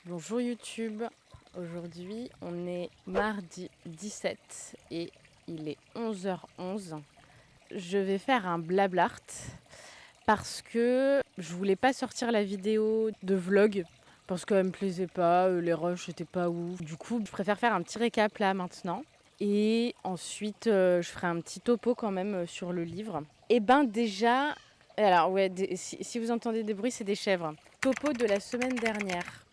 Bonjour YouTube, aujourd'hui on est mardi 17 et il est 11h11. Je vais faire un blablart parce que je voulais pas sortir la vidéo de vlog parce qu'elle me plaisait pas, les rushs étaient pas ouf. Du coup, je préfère faire un petit récap là maintenant et ensuite je ferai un petit topo quand même sur le livre. Et ben déjà, alors ouais, si vous entendez des bruits, c'est des chèvres. Topo de la semaine dernière.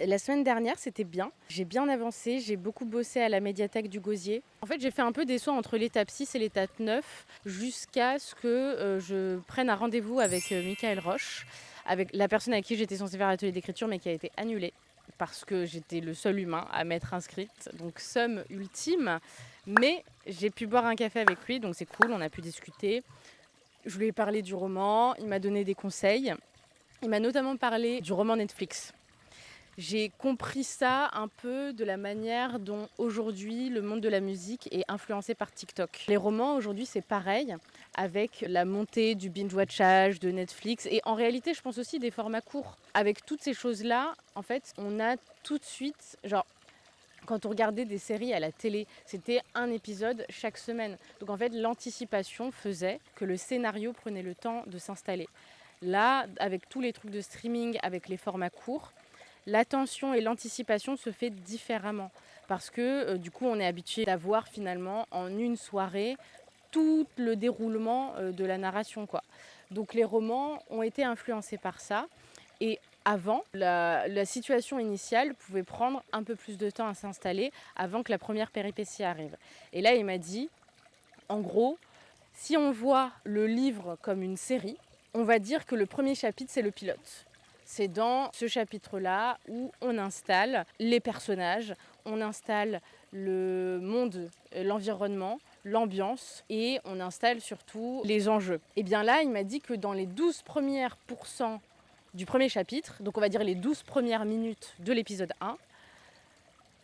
La semaine dernière, c'était bien. J'ai bien avancé, j'ai beaucoup bossé à la médiathèque du Gosier. En fait, j'ai fait un peu des sauts entre l'étape 6 et l'étape 9 jusqu'à ce que je prenne un rendez-vous avec Michael Roche, avec la personne avec qui j'étais censée faire l'atelier d'écriture mais qui a été annulée parce que j'étais le seul humain à m'être inscrite. Donc, somme ultime. Mais j'ai pu boire un café avec lui, donc c'est cool, on a pu discuter. Je lui ai parlé du roman, il m'a donné des conseils. Il m'a notamment parlé du roman Netflix. J'ai compris ça un peu de la manière dont aujourd'hui le monde de la musique est influencé par TikTok. Les romans aujourd'hui c'est pareil, avec la montée du binge-watchage de Netflix et en réalité je pense aussi des formats courts. Avec toutes ces choses-là, en fait, on a tout de suite, genre quand on regardait des séries à la télé, c'était un épisode chaque semaine. Donc en fait l'anticipation faisait que le scénario prenait le temps de s'installer. Là, avec tous les trucs de streaming, avec les formats courts, l'attention et l'anticipation se fait différemment parce que du coup on est habitué d'avoir finalement en une soirée tout le déroulement de la narration quoi. Donc les romans ont été influencés par ça et avant, la situation initiale pouvait prendre un peu plus de temps à s'installer avant que la première péripétie arrive. Et là, il m'a dit, en gros, si on voit le livre comme une série, on va dire que le premier chapitre, c'est le pilote. C'est dans ce chapitre-là où on installe les personnages, on installe le monde, l'environnement, l'ambiance et on installe surtout les enjeux. Et bien là, il m'a dit que dans les 12 premières pourcents du premier chapitre, donc on va dire les 12 premières minutes de l'épisode 1,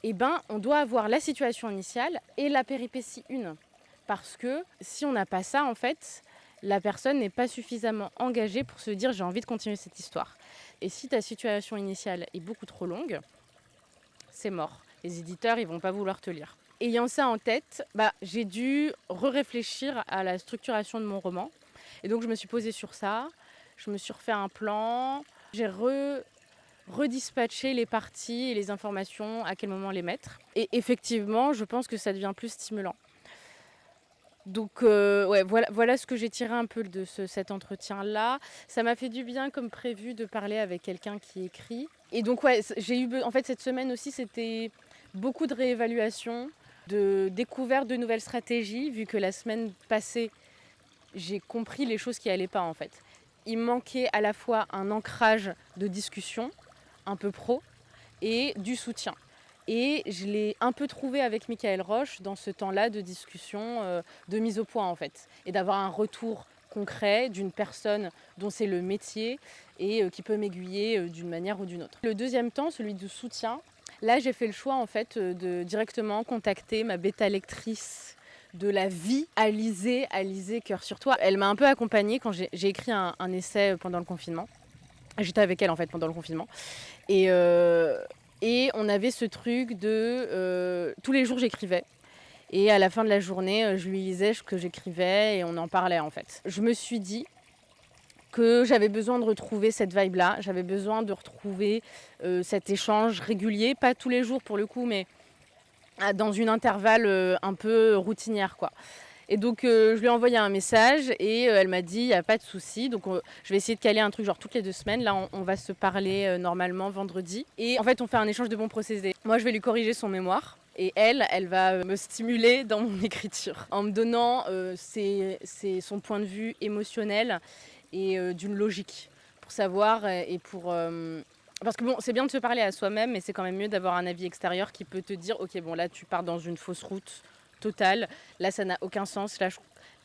eh ben, on doit avoir la situation initiale et la péripétie 1. Parce que si on n'a pas ça, en fait, la personne n'est pas suffisamment engagée pour se dire j'ai envie de continuer cette histoire. Et si ta situation initiale est beaucoup trop longue, c'est mort. Les éditeurs, ils vont pas vouloir te lire. Ayant ça en tête, j'ai dû réfléchir à la structuration de mon roman. Et donc je me suis posée sur ça, je me suis refait un plan, j'ai redispatché les parties et les informations, à quel moment les mettre. Et effectivement, je pense que ça devient plus stimulant. Donc ouais, voilà ce que j'ai tiré un peu de cet entretien-là. Ça m'a fait du bien, comme prévu, de parler avec quelqu'un qui écrit. Et donc ouais, en fait, cette semaine aussi, c'était beaucoup de réévaluation, de découverte de nouvelles stratégies, vu que la semaine passée, j'ai compris les choses qui n'allaient pas en fait. Il manquait à la fois un ancrage de discussion, un peu pro, et du soutien. Et je l'ai un peu trouvé avec Michael Roche dans ce temps-là de discussion, de mise au point en fait. Et d'avoir un retour concret d'une personne dont c'est le métier et qui peut m'aiguiller d'une manière ou d'une autre. Le deuxième temps, celui du soutien, là j'ai fait le choix en fait de directement contacter ma bêta lectrice de la vie, Alizée Cœur sur toi. Elle m'a un peu accompagnée quand j'ai écrit un essai pendant le confinement. J'étais avec elle en fait pendant le confinement. Et on avait ce truc de tous les jours j'écrivais. Et à la fin de la journée, je lui lisais ce que j'écrivais et on en parlait en fait. Je me suis dit que j'avais besoin de retrouver cette vibe-là. J'avais besoin de retrouver cet échange régulier, pas tous les jours pour le coup, mais dans une intervalle un peu routinière quoi. Et donc je lui ai envoyé un message et elle m'a dit il n'y a pas de souci. Donc je vais essayer de caler un truc genre toutes les 2 semaines. Là on va se parler normalement vendredi. Et en fait on fait un échange de bons procédés. Moi je vais lui corriger son mémoire. Et elle va me stimuler dans mon écriture en me donnant son point de vue émotionnel et d'une logique pour savoir et pour... Parce que bon, c'est bien de se parler à soi-même, mais c'est quand même mieux d'avoir un avis extérieur qui peut te dire ok bon là tu pars dans une fausse route totale, là ça n'a aucun sens, là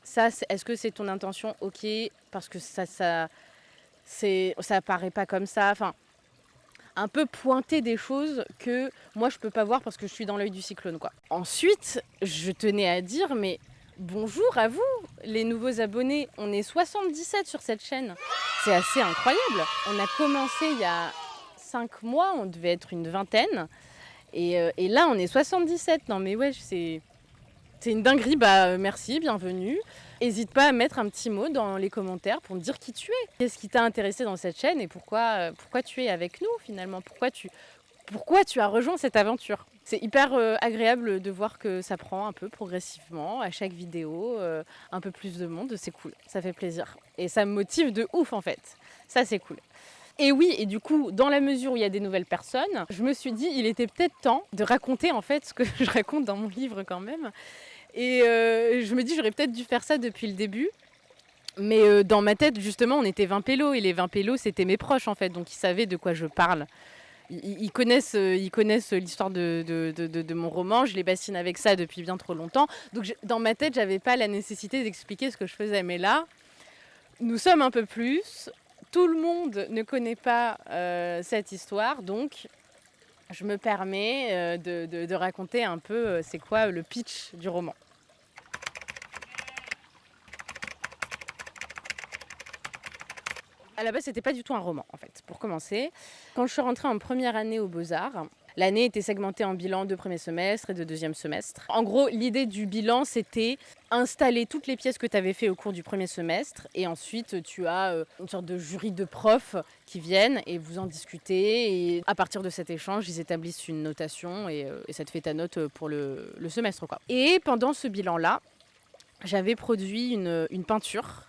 est-ce que c'est ton intention? Ok, parce que ça paraît pas comme ça, enfin un peu pointer des choses que moi je peux pas voir parce que je suis dans l'œil du cyclone quoi. Ensuite, je tenais à dire mais bonjour à vous les nouveaux abonnés, on est 77 sur cette chaîne, c'est assez incroyable. On a commencé il y a 5 mois, on devait être une vingtaine. Et là, on est 77. Non mais ouais, c'est une dinguerie. Merci, bienvenue. N'hésite pas à mettre un petit mot dans les commentaires pour me dire qui tu es. Qu'est-ce qui t'a intéressé dans cette chaîne et pourquoi tu es avec nous finalement, pourquoi tu as rejoint cette aventure. C'est hyper agréable de voir que ça prend un peu progressivement, à chaque vidéo, un peu plus de monde, c'est cool, ça fait plaisir. Et ça me motive de ouf en fait, ça c'est cool. Et oui, et du coup, dans la mesure où il y a des nouvelles personnes, je me suis dit, il était peut-être temps de raconter en fait ce que je raconte dans mon livre quand même. Et je me dis, j'aurais peut-être dû faire ça depuis le début. Mais dans ma tête, justement, on était 20 pélos, et les 20 pélos, c'était mes proches en fait, donc ils savaient de quoi je parle. Ils connaissent l'histoire de mon roman, je les bassine avec ça depuis bien trop longtemps. Donc dans ma tête, j'avais pas la nécessité d'expliquer ce que je faisais. Mais là, nous sommes un peu plus. Tout le monde ne connaît pas cette histoire, donc je me permets de raconter un peu c'est quoi le pitch du roman. À la base, c'était pas du tout un roman, en fait, pour commencer. Quand je suis rentrée en première année aux Beaux-Arts, l'année était segmentée en bilan de premier semestre et de deuxième semestre. En gros, l'idée du bilan, c'était installer toutes les pièces que tu avais fait au cours du premier semestre. Et ensuite, tu as une sorte de jury de profs qui viennent et vous en discutez. Et à partir de cet échange, ils établissent une notation et ça te fait ta note pour le semestre, quoi. Et pendant ce bilan-là, j'avais produit une peinture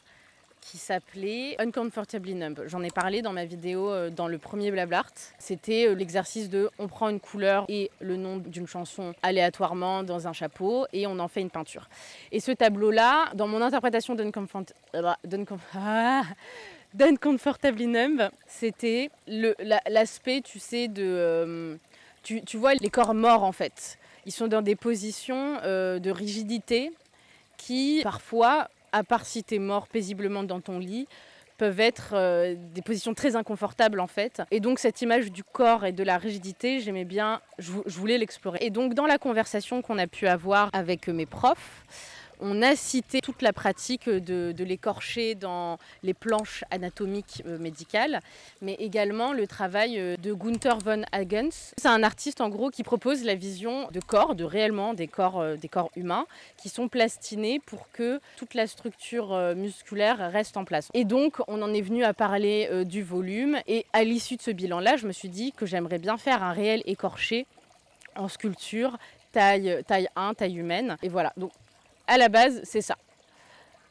qui s'appelait Uncomfortably Numb. J'en ai parlé dans ma vidéo dans le premier Blablart. C'était l'exercice de on prend une couleur et le nom d'une chanson aléatoirement dans un chapeau et on en fait une peinture. Et ce tableau-là, dans mon interprétation d'Uncomfortably Numb, c'était l'aspect, tu sais, tu vois les corps morts en fait. Ils sont dans des positions de rigidité qui, parfois, à part si t'es mort paisiblement dans ton lit, peuvent être des positions très inconfortables en fait. Et donc cette image du corps et de la rigidité, j'aimais bien, je voulais l'explorer. Et donc dans la conversation qu'on a pu avoir avec mes profs, on a cité toute la pratique de l'écorcher dans les planches anatomiques médicales, mais également le travail de Gunther von Hagens. C'est un artiste en gros qui propose la vision de corps, de réellement des corps humains, qui sont plastinés pour que toute la structure musculaire reste en place. Et donc on en est venu à parler du volume, et à l'issue de ce bilan-là, je me suis dit que j'aimerais bien faire un réel écorché en sculpture, taille 1, taille humaine, et voilà. Donc à la base, c'est ça.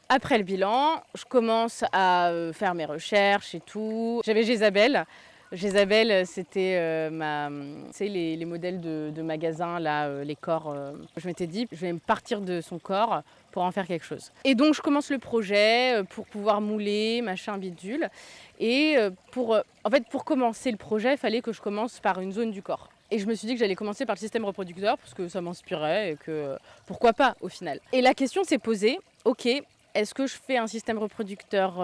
Après le bilan, je commence à faire mes recherches et tout. J'avais Jézabel. Jézabel, c'était les modèles de magasins, là, les corps. Je m'étais dit, je vais me partir de son corps pour en faire quelque chose. Et donc, je commence le projet pour pouvoir mouler, machin, bidule. Et pour commencer le projet, il fallait que je commence par une zone du corps. Et je me suis dit que j'allais commencer par le système reproducteur parce que ça m'inspirait et que pourquoi pas au final. Et la question s'est posée, ok, est-ce que je fais un système reproducteur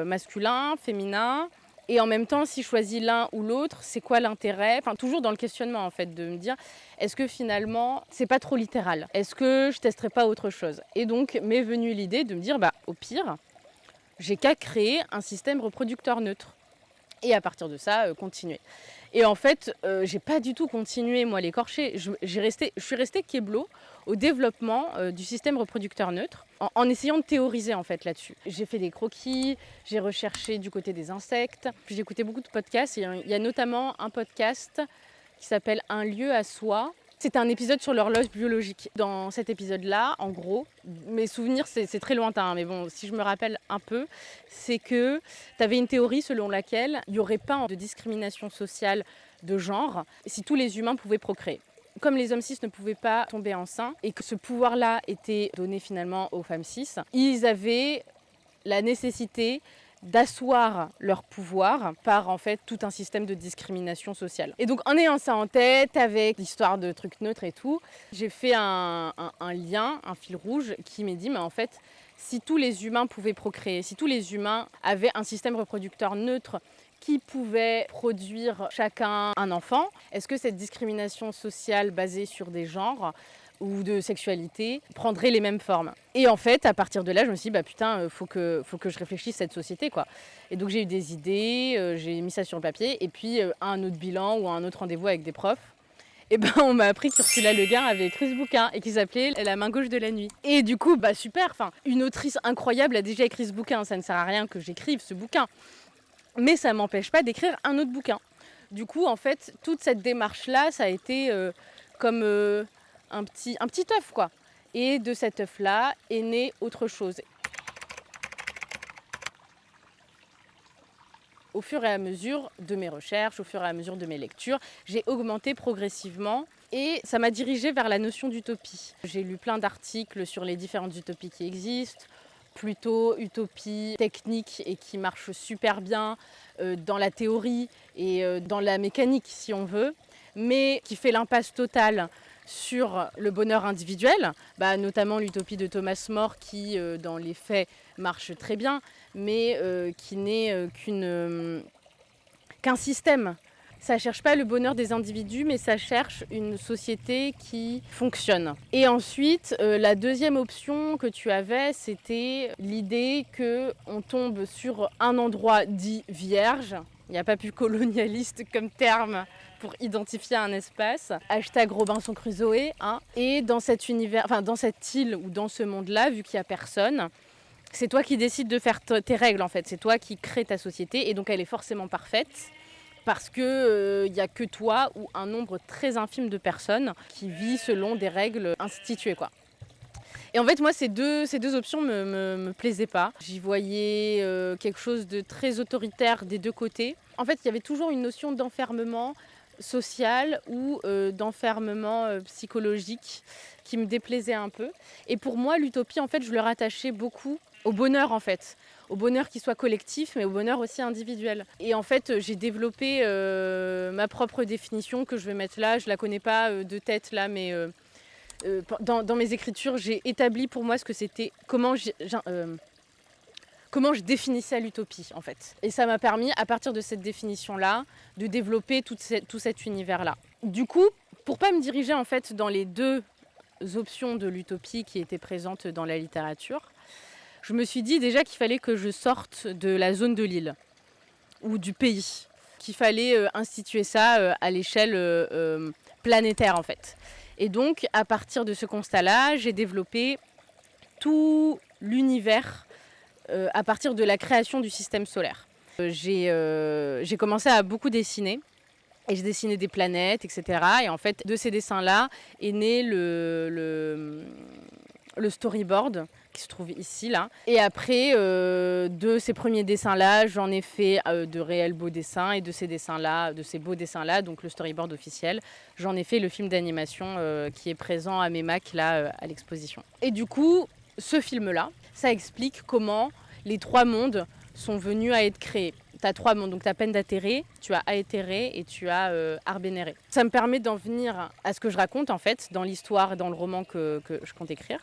masculin, féminin ? Et en même temps, si je choisis l'un ou l'autre, c'est quoi l'intérêt ? Enfin, toujours dans le questionnement en fait, de me dire, est-ce que finalement, c'est pas trop littéral ? Est-ce que je testerai pas autre chose ? Et donc, m'est venue l'idée de me dire, au pire, j'ai qu'à créer un système reproducteur neutre. Et à partir de ça, continuer. Et en fait, j'ai pas du tout continué, moi, l'écorché. Je suis restée kéblo au développement du système reproducteur neutre, en essayant de théoriser, en fait, là-dessus. J'ai fait des croquis, j'ai recherché du côté des insectes, puis j'ai écouté beaucoup de podcasts. Il y a notamment un podcast qui s'appelle « Un lieu à soi ». C'est un épisode sur l'horloge biologique. Dans cet épisode-là, en gros, mes souvenirs, c'est très lointain, mais bon, si je me rappelle un peu, c'est que tu avais une théorie selon laquelle il n'y aurait pas de discrimination sociale de genre si tous les humains pouvaient procréer. Comme les hommes cis ne pouvaient pas tomber enceints et que ce pouvoir-là était donné finalement aux femmes cis, ils avaient la nécessité d'asseoir leur pouvoir par en fait tout un système de discrimination sociale. Et donc en ayant ça en tête, avec l'histoire de trucs neutres et tout, j'ai fait un lien, un fil rouge qui m'a dit, mais en fait, si tous les humains pouvaient procréer, si tous les humains avaient un système reproducteur neutre qui pouvait produire chacun un enfant, est-ce que cette discrimination sociale basée sur des genres ou de sexualité prendrait les mêmes formes. Et en fait, à partir de là, je me suis dit, putain, faut que je réfléchisse cette société, quoi. Et donc j'ai eu des idées, j'ai mis ça sur le papier, et puis à un autre bilan ou à un autre rendez-vous avec des profs, et on m'a appris qu'Ursula Le Guin avait écrit ce bouquin et qu'il s'appelait La main gauche de la nuit. Et du coup, super, une autrice incroyable a déjà écrit ce bouquin, ça ne sert à rien que j'écrive ce bouquin. Mais ça ne m'empêche pas d'écrire un autre bouquin. Du coup, en fait, toute cette démarche-là, ça a été comme un petit œuf, quoi. Et de cet œuf-là est né autre chose. Au fur et à mesure de mes recherches, au fur et à mesure de mes lectures, j'ai augmenté progressivement et ça m'a dirigée vers la notion d'utopie. J'ai lu plein d'articles sur les différentes utopies qui existent, plutôt utopies techniques et qui marchent super bien dans la théorie et dans la mécanique si on veut, mais qui fait l'impasse totale sur le bonheur individuel, notamment l'utopie de Thomas More qui, dans les faits, marche très bien, mais qui n'est qu'un système. Ça ne cherche pas le bonheur des individus, mais ça cherche une société qui fonctionne. Et ensuite, la deuxième option que tu avais, c'était l'idée qu'on tombe sur un endroit dit vierge. Il n'y a pas plus colonialiste comme terme pour identifier un espace. Hashtag Robinson Crusoe. Hein. Et dans cet univers, dans cette île ou dans ce monde-là, vu qu'il n'y a personne, c'est toi qui décides de faire tes règles en fait. C'est toi qui crée ta société et donc elle est forcément parfaite. Parce qu'il n'y a que toi ou un nombre très infime de personnes qui vit selon des règles instituées, quoi. Et en fait, moi, ces deux options me plaisaient pas. J'y voyais quelque chose de très autoritaire des deux côtés. En fait, il y avait toujours une notion d'enfermement social ou d'enfermement psychologique qui me déplaisait un peu. Et pour moi, l'utopie, en fait, je le rattachais beaucoup au bonheur, en fait. Au bonheur qui soit collectif, mais au bonheur aussi individuel. Et en fait, j'ai développé ma propre définition que je vais mettre là. Je ne la connais pas de tête là, mais dans mes écritures, j'ai établi pour moi ce que c'était, comment je définissais l'utopie, en fait. Et ça m'a permis, à partir de cette définition-là, de développer tout cet univers-là. Du coup, pour ne pas me diriger, en fait, dans les deux options de l'utopie qui étaient présentes dans la littérature, je me suis dit déjà qu'il fallait que je sorte de la zone de l'île ou du pays, qu'il fallait instituer ça à l'échelle planétaire en fait. Et donc à partir de ce constat-là, j'ai développé tout l'univers à partir de la création du système solaire. J'ai commencé à beaucoup dessiner. Et je dessinais des planètes, etc. Et en fait, de ces dessins-là est né le storyboard qui se trouve ici, là. Et après, de ces premiers dessins-là, j'en ai fait de réels beaux dessins. Et de ces dessins-là, de ces beaux dessins-là, donc le storyboard officiel, j'en ai fait le film d'animation qui est présent à MEMAC, là, à l'exposition. Et du coup, ce film-là, ça explique comment les trois mondes sont venus à être créés. Tu as trois mondes, donc tu as Pendatere, tu as Aetere et tu as Arbenere. Ça me permet d'en venir à ce que je raconte en fait dans l'histoire et dans le roman que je compte écrire.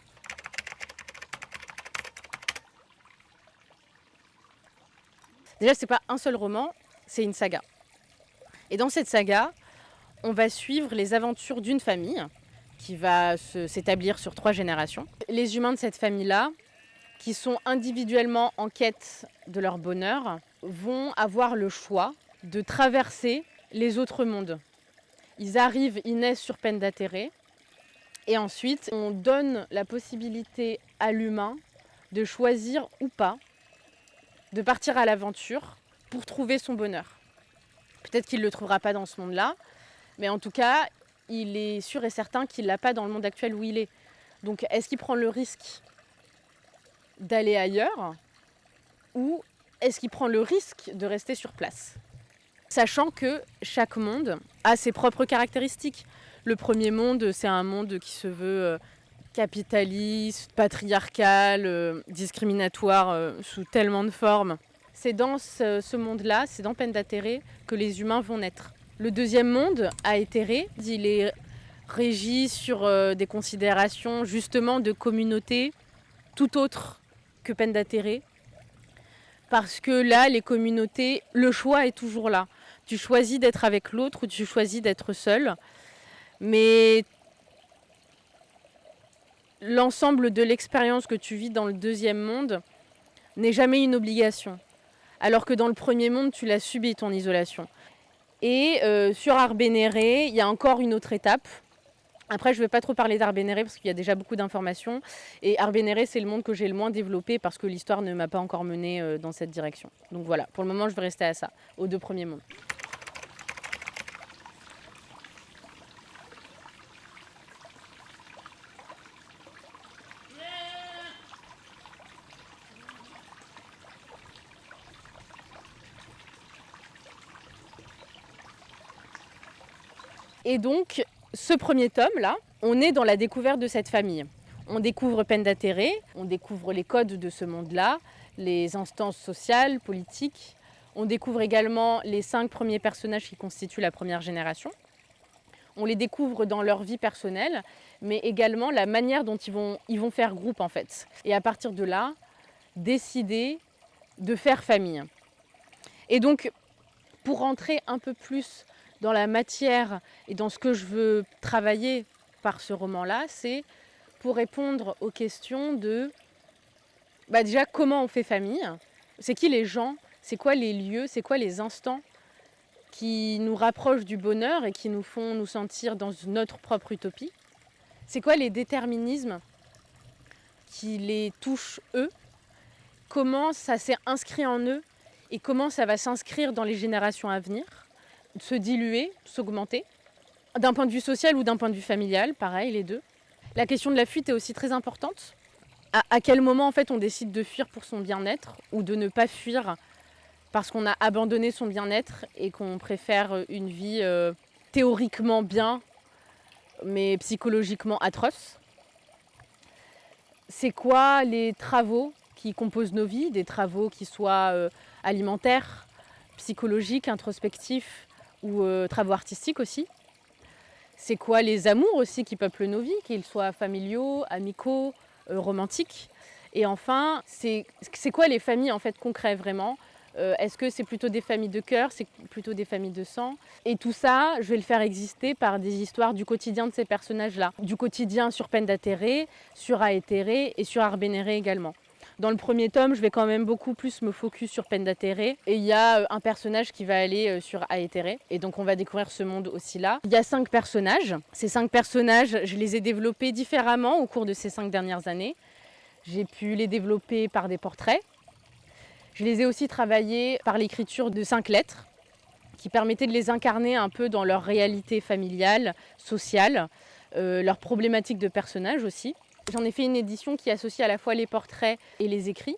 Déjà, c'est pas un seul roman, c'est une saga. Et dans cette saga, on va suivre les aventures d'une famille qui va s'établir sur 3 générations. Les humains de cette famille-là, qui sont individuellement en quête de leur bonheur, vont avoir le choix de traverser les autres mondes. Ils naissent sur Pendatere, et ensuite on donne la possibilité à l'humain de choisir ou pas de partir à l'aventure pour trouver son bonheur. Peut-être qu'il ne le trouvera pas dans ce monde-là, mais en tout cas, il est sûr et certain qu'il ne l'a pas dans le monde actuel où il est. Donc est-ce qu'il prend le risque d'aller ailleurs ou est-ce qu'il prend le risque de rester sur place ? Sachant que chaque monde a ses propres caractéristiques. Le premier monde, c'est un monde qui se veut capitaliste, patriarcal, discriminatoire sous tellement de formes. C'est dans ce monde-là, c'est dans Pendatere que les humains vont naître. Le deuxième monde, Aetere, il est régi sur des considérations justement de communauté tout autre que Pendatere. Parce que là, les communautés, le choix est toujours là. Tu choisis d'être avec l'autre ou tu choisis d'être seul. Mais l'ensemble de l'expérience que tu vis dans le deuxième monde n'est jamais une obligation. Alors que dans le premier monde, tu l'as subi, ton isolation. Et sur Arbénéré, il y a encore une autre étape. Après, je ne vais pas trop parler d'Arbénéré parce qu'il y a déjà beaucoup d'informations. Et Arbénéré, c'est le monde que j'ai le moins développé parce que l'histoire ne m'a pas encore menée dans cette direction. Donc voilà, pour le moment, je vais rester à ça, aux 2 premiers mondes. Et donc, ce premier tome-là, on est dans la découverte de cette famille. On découvre Pendateré, on découvre les codes de ce monde-là, les instances sociales, politiques. On découvre également les 5 premiers personnages qui constituent la première génération. On les découvre dans leur vie personnelle, mais également la manière dont ils vont faire groupe en fait. Et à partir de là, décider de faire famille. Et donc, pour rentrer un peu plus dans la matière et dans ce que je veux travailler par ce roman-là, c'est pour répondre aux questions de déjà comment on fait famille, c'est qui les gens, c'est quoi les lieux, c'est quoi les instants qui nous rapprochent du bonheur et qui nous font nous sentir dans notre propre utopie, c'est quoi les déterminismes qui les touchent eux, comment ça s'est inscrit en eux et comment ça va s'inscrire dans les générations à venir, se diluer, s'augmenter, d'un point de vue social ou d'un point de vue familial, pareil, les deux. La question de la fuite est aussi très importante. À quel moment en fait on décide de fuir pour son bien-être ou de ne pas fuir parce qu'on a abandonné son bien-être et qu'on préfère une vie théoriquement bien mais psychologiquement atroce. C'est quoi les travaux qui composent nos vies, des travaux qui soient alimentaires, psychologiques, introspectifs ou travaux artistiques aussi. C'est quoi les amours aussi qui peuplent nos vies, qu'ils soient familiaux, amicaux, romantiques. Et enfin, c'est quoi les familles en fait concrètes vraiment. Est-ce que c'est plutôt des familles de cœur, c'est plutôt des familles de sang? Et tout ça, je vais le faire exister par des histoires du quotidien de ces personnages-là. Du quotidien sur Pendateré, sur Aétéré et sur Arbénéré également. Dans le premier tome, je vais quand même beaucoup plus me focus sur Pendateré. Et il y a un personnage qui va aller sur Aétéré. Et donc on va découvrir ce monde aussi là. Il y a 5 personnages. Ces 5 personnages, je les ai développés différemment au cours de ces 5 dernières années. J'ai pu les développer par des portraits. Je les ai aussi travaillés par l'écriture de 5 lettres qui permettaient de les incarner un peu dans leur réalité familiale, sociale, leurs problématiques de personnages aussi. J'en ai fait une édition qui associe à la fois les portraits et les écrits.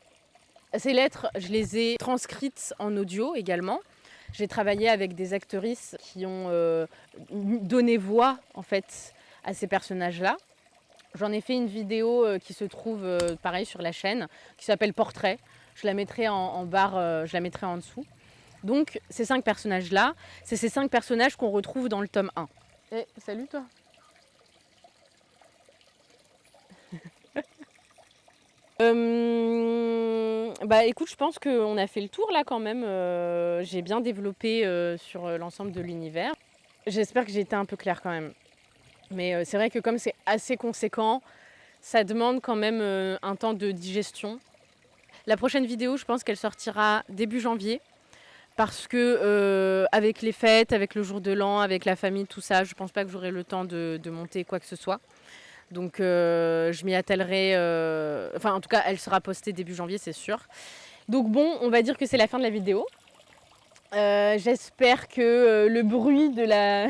Ces lettres, je les ai transcrites en audio également. J'ai travaillé avec des actrices qui ont donné voix en fait à ces personnages-là. J'en ai fait une vidéo qui se trouve pareil sur la chaîne, qui s'appelle Portrait. Je la mettrai en barre, je la mettrai en dessous. Donc ces 5 personnages-là, c'est ces 5 personnages qu'on retrouve dans le tome 1. Eh, salut toi. Écoute, je pense qu'on a fait le tour là quand même. J'ai bien développé sur l'ensemble de l'univers. J'espère que j'ai été un peu claire quand même. Mais c'est vrai que comme c'est assez conséquent, ça demande quand même un temps de digestion. La prochaine vidéo, je pense qu'elle sortira début janvier. Parce que avec les fêtes, avec le jour de l'an, avec la famille, tout ça, je pense pas que j'aurai le temps de monter quoi que ce soit. Donc je m'y attellerai, enfin en tout cas elle sera postée début janvier c'est sûr. Donc bon, on va dire que c'est la fin de la vidéo. J'espère que le bruit de la...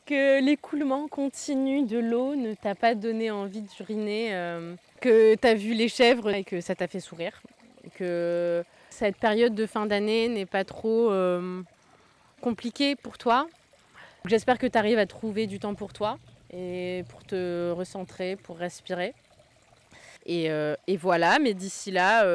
que l'écoulement continu de l'eau ne t'a pas donné envie d'uriner, que t'as vu les chèvres et que ça t'a fait sourire. Que cette période de fin d'année n'est pas trop compliquée pour toi. J'espère que tu arrives à trouver du temps pour toi et pour te recentrer, pour respirer. Et voilà, mais d'ici là,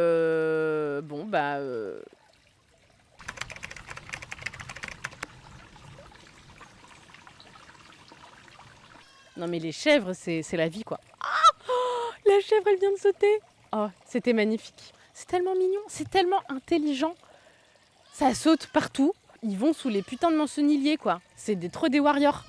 Non mais les chèvres, c'est la vie quoi. Ah oh, la chèvre, elle vient de sauter. Oh, c'était magnifique. C'est tellement mignon, c'est tellement intelligent. Ça saute partout. Ils vont sous les putains de mancenilliers quoi. C'est trop des warriors.